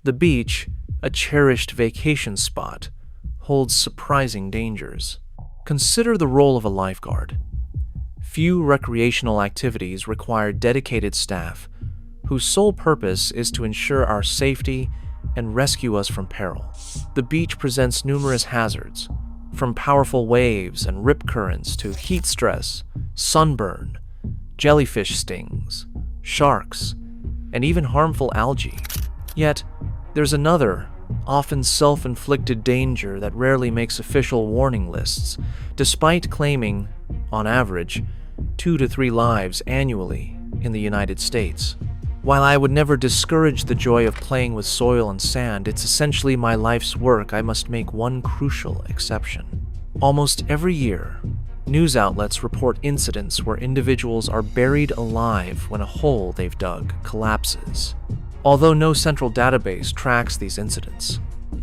The beach, a cherished vacation spot, holds surprising dangers. Consider the role of a lifeguard. Few recreational activities require dedicated staff whose sole purpose is to ensure our safety and rescue us from peril. The beach presents numerous hazards, from powerful waves and rip currents to heat stress, sunburn, jellyfish stings, sharks, and even harmful algae. Yet, there's another, often self-inflicted danger that rarely makes official warning lists, despite claiming, on average, 2 to 3 lives annually in the United States. While I would never discourage the joy of playing with soil and sand, it's essentially my life's work. I must make one crucial exception. Almost every year, news outlets report incidents where individuals are buried alive when a hole they've dug collapses. Although no central database tracks these incidents,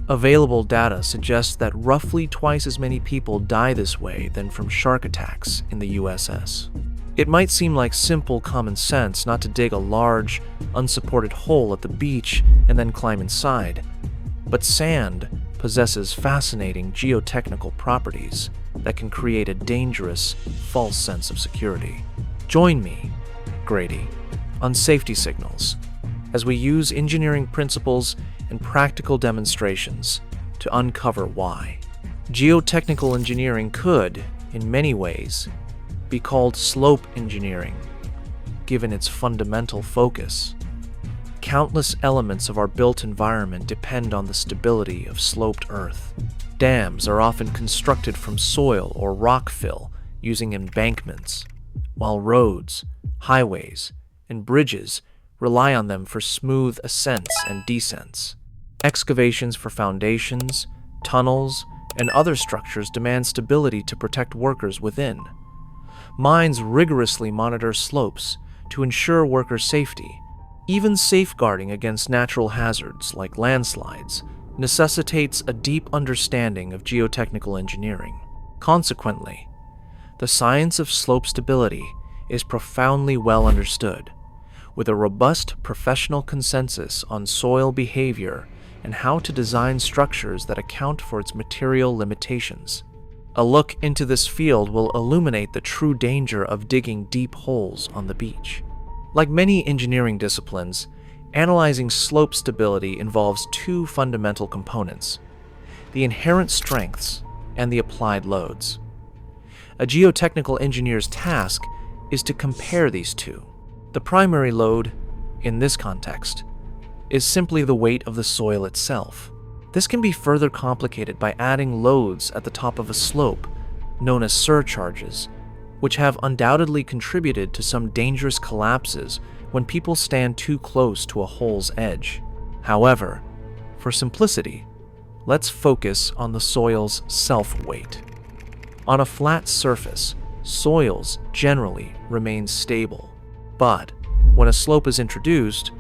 available data suggests that roughly twice as many people die this way than from shark attacks in the USS. It might seem like simple common sense not to dig a large, unsupported hole at the beach and then climb inside, but sand possesses fascinating geotechnical properties that can create a dangerous, false sense of security. Join me, Grady, on Safety Signals, as we use engineering principles and practical demonstrations to uncover why. Geotechnical engineering could, in many ways, be called slope engineering, given its fundamental focus. Countless elements of our built environment depend on the stability of sloped earth. Dams are often constructed from soil or rock fill using embankments, while roads, highways, and bridges rely on them for smooth ascents and descents. Excavations for foundations, tunnels, and other structures demand stability to protect workers within. Mines rigorously monitor slopes to ensure worker safety. Even safeguarding against natural hazards like landslides necessitates a deep understanding of geotechnical engineering. Consequently, the science of slope stability is profoundly well understood, with a robust professional consensus on soil behavior and how to design structures that account for its material limitations. A look into this field will illuminate the true danger of digging deep holes on the beach. Like many engineering disciplines, analyzing slope stability involves two fundamental components: the inherent strengths and the applied loads. A geotechnical engineer's task is to compare these two. The primary load, in this context, is simply the weight of the soil itself. This can be further complicated by adding loads at the top of a slope, known as surcharges, which have undoubtedly contributed to some dangerous collapses when people stand too close to a hole's edge. However, for simplicity, let's focus on the soil's self-weight. On a flat surface, soils generally remain stable. But when a slope is introduced,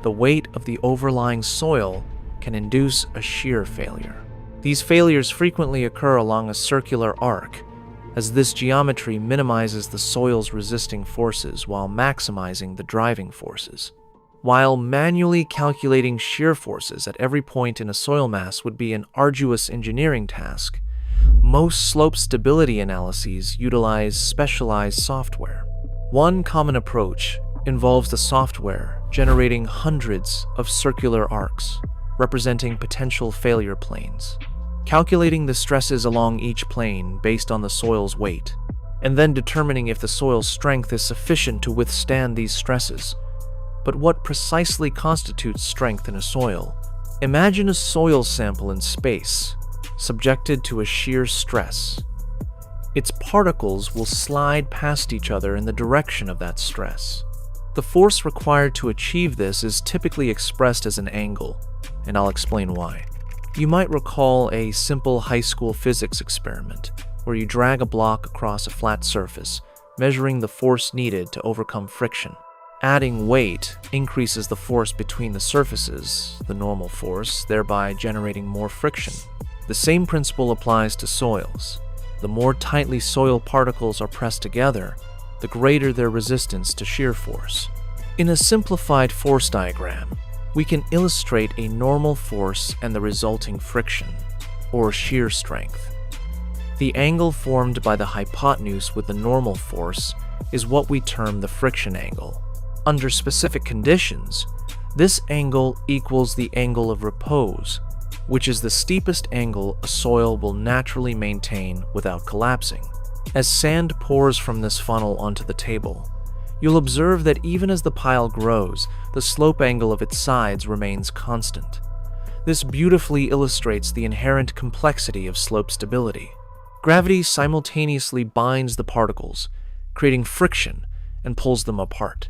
the weight of the overlying soil can induce a shear failure. These failures frequently occur along a circular arc, as this geometry minimizes the soil's resisting forces while maximizing the driving forces. While manually calculating shear forces at every point in a soil mass would be an arduous engineering task, most slope stability analyses utilize specialized software. One common approach involves the software generating hundreds of circular arcs, representing potential failure planes, calculating the stresses along each plane based on the soil's weight, and then determining if the soil's strength is sufficient to withstand these stresses. But what precisely constitutes strength in a soil? Imagine a soil sample in space, subjected to a shear stress. Its particles will slide past each other in the direction of that stress. The force required to achieve this is typically expressed as an angle, and I'll explain why. You might recall a simple high school physics experiment where you drag a block across a flat surface, measuring the force needed to overcome friction. Adding weight increases the force between the surfaces, the normal force, thereby generating more friction. The same principle applies to soils. The more tightly soil particles are pressed together, the greater their resistance to shear force. In a simplified force diagram, we can illustrate a normal force and the resulting friction, or shear strength. The angle formed by the hypotenuse with the normal force is what we term the friction angle. Under specific conditions, this angle equals the angle of repose, which is the steepest angle a soil will naturally maintain without collapsing. As sand pours from this funnel onto the table, you'll observe that even as the pile grows, the slope angle of its sides remains constant. This beautifully illustrates the inherent complexity of slope stability. Gravity simultaneously binds the particles, creating friction, and pulls them apart.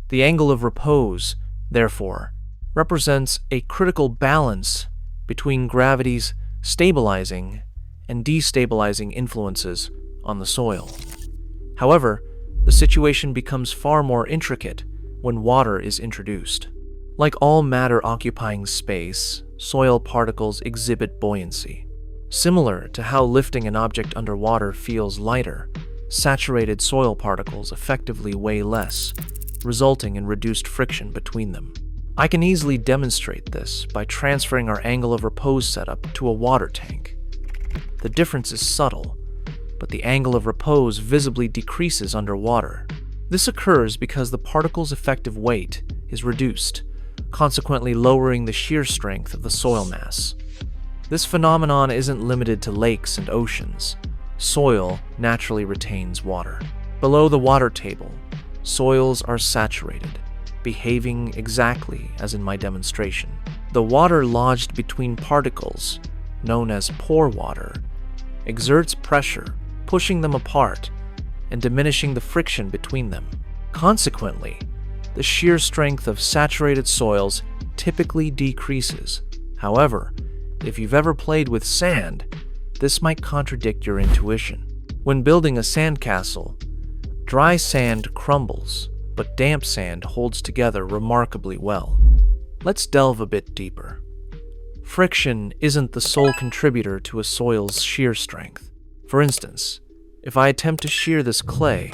The angle of repose, therefore, represents a critical balance between gravity's stabilizing and destabilizing influences on the soil. However, the situation becomes far more intricate when water is introduced. Like all matter occupying space, soil particles exhibit buoyancy. Similar to how lifting an object underwater feels lighter, saturated soil particles effectively weigh less, resulting in reduced friction between them. I can easily demonstrate this by transferring our angle of repose setup to a water tank. The difference is subtle, but the angle of repose visibly decreases underwater. This occurs because the particle's effective weight is reduced, consequently lowering the shear strength of the soil mass. This phenomenon isn't limited to lakes and oceans. Soil naturally retains water. Below the water table, soils are saturated, behaving exactly as in my demonstration. The water lodged between particles, known as pore water, exerts pressure, pushing them apart and diminishing the friction between them. Consequently, the shear strength of saturated soils typically decreases. However, if you've ever played with sand, this might contradict your intuition. When building a sandcastle, dry sand crumbles, but damp sand holds together remarkably well. Let's delve a bit deeper. Friction isn't the sole contributor to a soil's shear strength. For instance, if I attempt to shear this clay,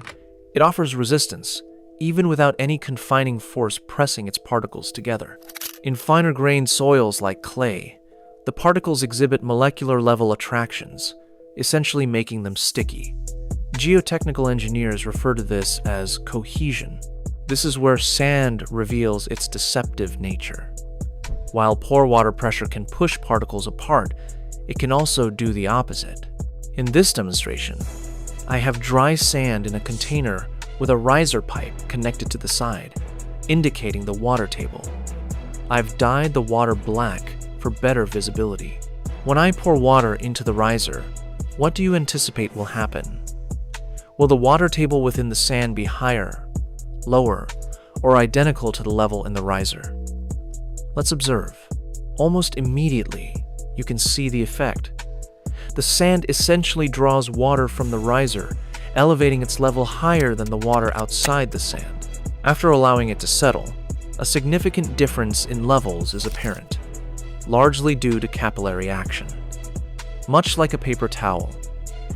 it offers resistance, even without any confining force pressing its particles together. In finer-grained soils like clay, the particles exhibit molecular-level attractions, essentially making them sticky. Geotechnical engineers refer to this as cohesion. This is where sand reveals its deceptive nature. While pore water pressure can push particles apart, it can also do the opposite. In this demonstration, I have dry sand in a container with a riser pipe connected to the side, indicating the water table. I've dyed the water black for better visibility. When I pour water into the riser, what do you anticipate will happen? Will the water table within the sand be higher, lower, or identical to the level in the riser? Let's observe. Almost immediately, you can see the effect. The sand essentially draws water from the riser, elevating its level higher than the water outside the sand. After allowing it to settle, a significant difference in levels is apparent, largely due to capillary action. Much like a paper towel,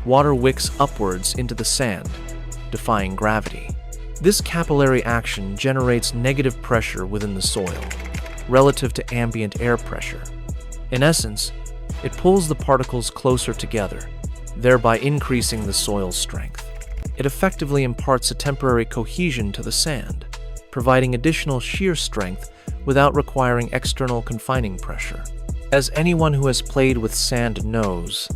water wicks upwards into the sand, defying gravity. This capillary action generates negative pressure within the soil, relative to ambient air pressure. In essence, it pulls the particles closer together, thereby increasing the soil's strength. It effectively imparts a temporary cohesion to the sand, providing additional shear strength without requiring external confining pressure. As anyone who has played with sand knows,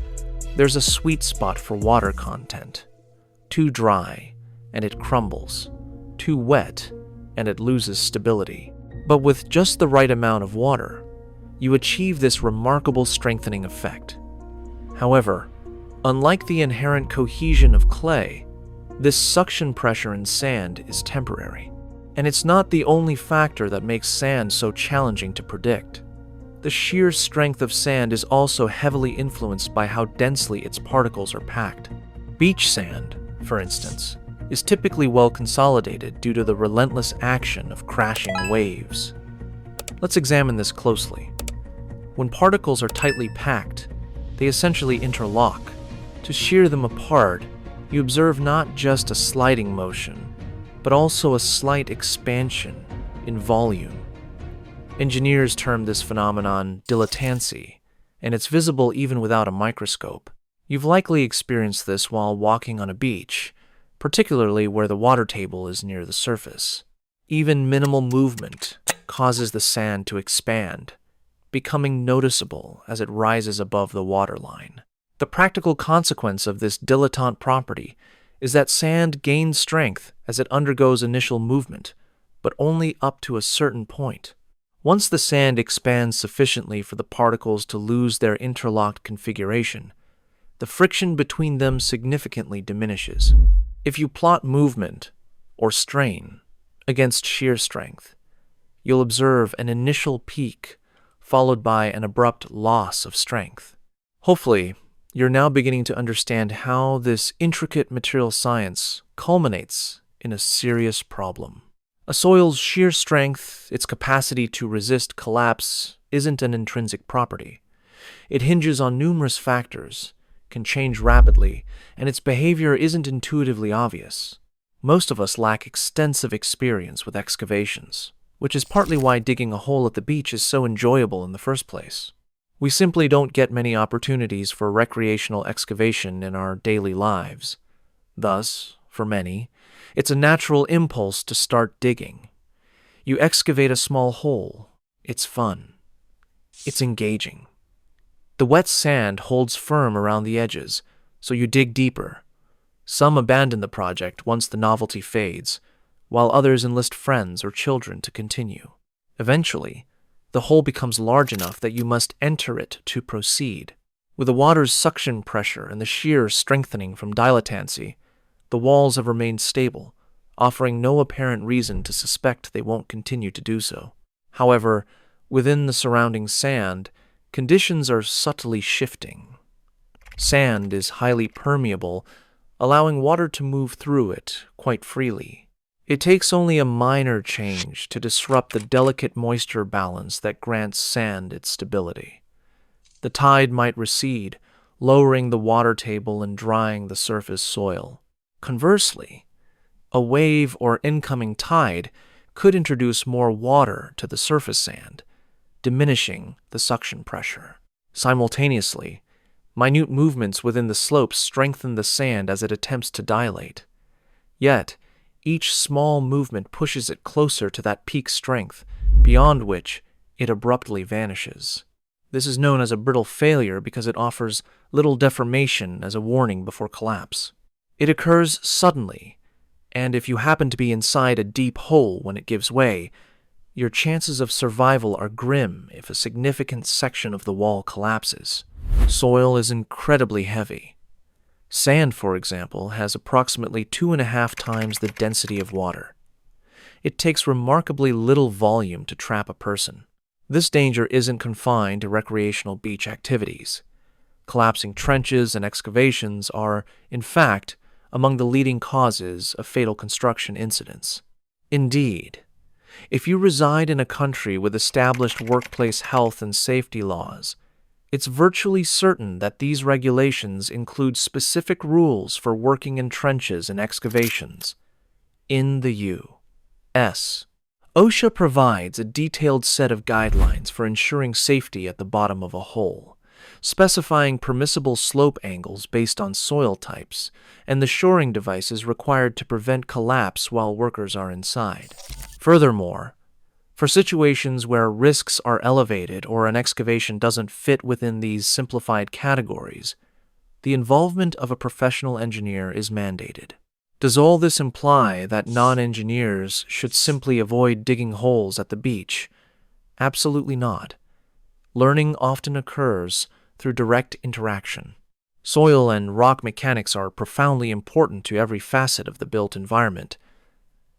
there's a sweet spot for water content. Too dry, and it crumbles. Too wet, and it loses stability. But with just the right amount of water, you achieve this remarkable strengthening effect. However, unlike the inherent cohesion of clay, this suction pressure in sand is temporary. And it's not the only factor that makes sand so challenging to predict. The sheer strength of sand is also heavily influenced by how densely its particles are packed. Beach sand, for instance, is typically well consolidated due to the relentless action of crashing waves. Let's examine this closely. When particles are tightly packed, they essentially interlock. To shear them apart, you observe not just a sliding motion, but also a slight expansion in volume. Engineers term this phenomenon dilatancy, and it's visible even without a microscope. You've likely experienced this while walking on a beach, particularly where the water table is near the surface. Even minimal movement causes the sand to expand, becoming noticeable as it rises above the waterline. The practical consequence of this dilettante property is that sand gains strength as it undergoes initial movement, but only up to a certain point. Once the sand expands sufficiently for the particles to lose their interlocked configuration, the friction between them significantly diminishes. If you plot movement, or strain, against shear strength, you'll observe an initial peak followed by an abrupt loss of strength. Hopefully, you're now beginning to understand how this intricate material science culminates in a serious problem. A soil's shear strength, its capacity to resist collapse, isn't an intrinsic property. It hinges on numerous factors, can change rapidly, and its behavior isn't intuitively obvious. Most of us lack extensive experience with excavations, which is partly why digging a hole at the beach is so enjoyable in the first place. We simply don't get many opportunities for recreational excavation in our daily lives. Thus, for many, it's a natural impulse to start digging. You excavate a small hole. It's fun. It's engaging. The wet sand holds firm around the edges, so you dig deeper. Some abandon the project once the novelty fades, while others enlist friends or children to continue. Eventually, the hole becomes large enough that you must enter it to proceed. With the water's suction pressure and the shear strengthening from dilatancy, the walls have remained stable, offering no apparent reason to suspect they won't continue to do so. However, within the surrounding sand, conditions are subtly shifting. Sand is highly permeable, allowing water to move through it quite freely. It takes only a minor change to disrupt the delicate moisture balance that grants sand its stability. The tide might recede, lowering the water table and drying the surface soil. Conversely, a wave or incoming tide could introduce more water to the surface sand, diminishing the suction pressure. Simultaneously, minute movements within the slopes strengthen the sand as it attempts to dilate. Yet, each small movement pushes it closer to that peak strength, beyond which it abruptly vanishes. This is known as a brittle failure because it offers little deformation as a warning before collapse. It occurs suddenly, and if you happen to be inside a deep hole when it gives way, your chances of survival are grim if a significant section of the wall collapses. Soil is incredibly heavy. Sand, for example, has approximately 2.5 times the density of water. It takes remarkably little volume to trap a person. This danger isn't confined to recreational beach activities. Collapsing trenches and excavations are, in fact, among the leading causes of fatal construction incidents. Indeed, if you reside in a country with established workplace health and safety laws, it's virtually certain that these regulations include specific rules for working in trenches and excavations. In the U.S., OSHA provides a detailed set of guidelines for ensuring safety at the bottom of a hole, specifying permissible slope angles based on soil types and the shoring devices required to prevent collapse while workers are inside. Furthermore, for situations where risks are elevated or an excavation doesn't fit within these simplified categories, the involvement of a professional engineer is mandated. Does all this imply that non-engineers should simply avoid digging holes at the beach? Absolutely not. Learning often occurs through direct interaction. Soil and rock mechanics are profoundly important to every facet of the built environment,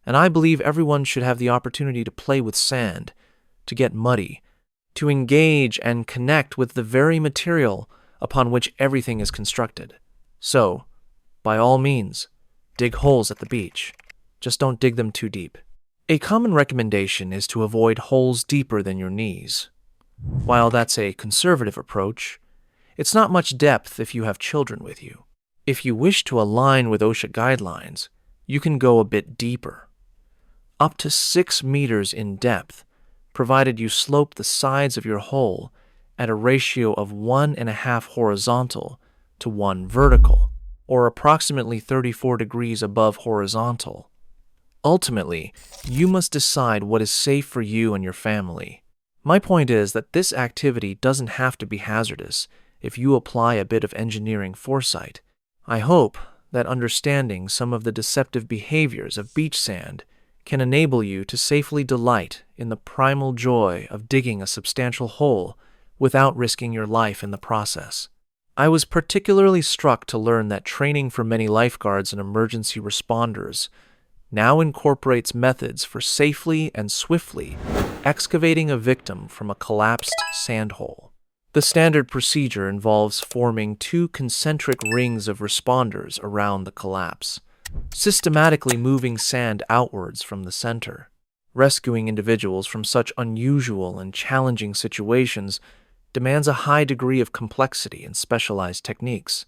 and I believe everyone should have the opportunity to play with sand, to get muddy, to engage and connect with the very material upon which everything is constructed. So, by all means, dig holes at the beach. Just don't dig them too deep. A common recommendation is to avoid holes deeper than your knees. While that's a conservative approach, it's not much depth if you have children with you. If you wish to align with OSHA guidelines, you can go a bit deeper. Up to 6 meters in depth, provided you slope the sides of your hole at a ratio of 1.5 horizontal to 1 vertical, or approximately 34 degrees above horizontal. Ultimately, you must decide what is safe for you and your family. My point is that this activity doesn't have to be hazardous if you apply a bit of engineering foresight. I hope that understanding some of the deceptive behaviors of beach sand can enable you to safely delight in the primal joy of digging a substantial hole without risking your life in the process. I was particularly struck to learn that training for many lifeguards and emergency responders now incorporates methods for safely and swiftly excavating a victim from a collapsed sand hole. The standard procedure involves forming 2 concentric rings of responders around the collapse, systematically moving sand outwards from the center. Rescuing individuals from such unusual and challenging situations demands a high degree of complexity and specialized techniques.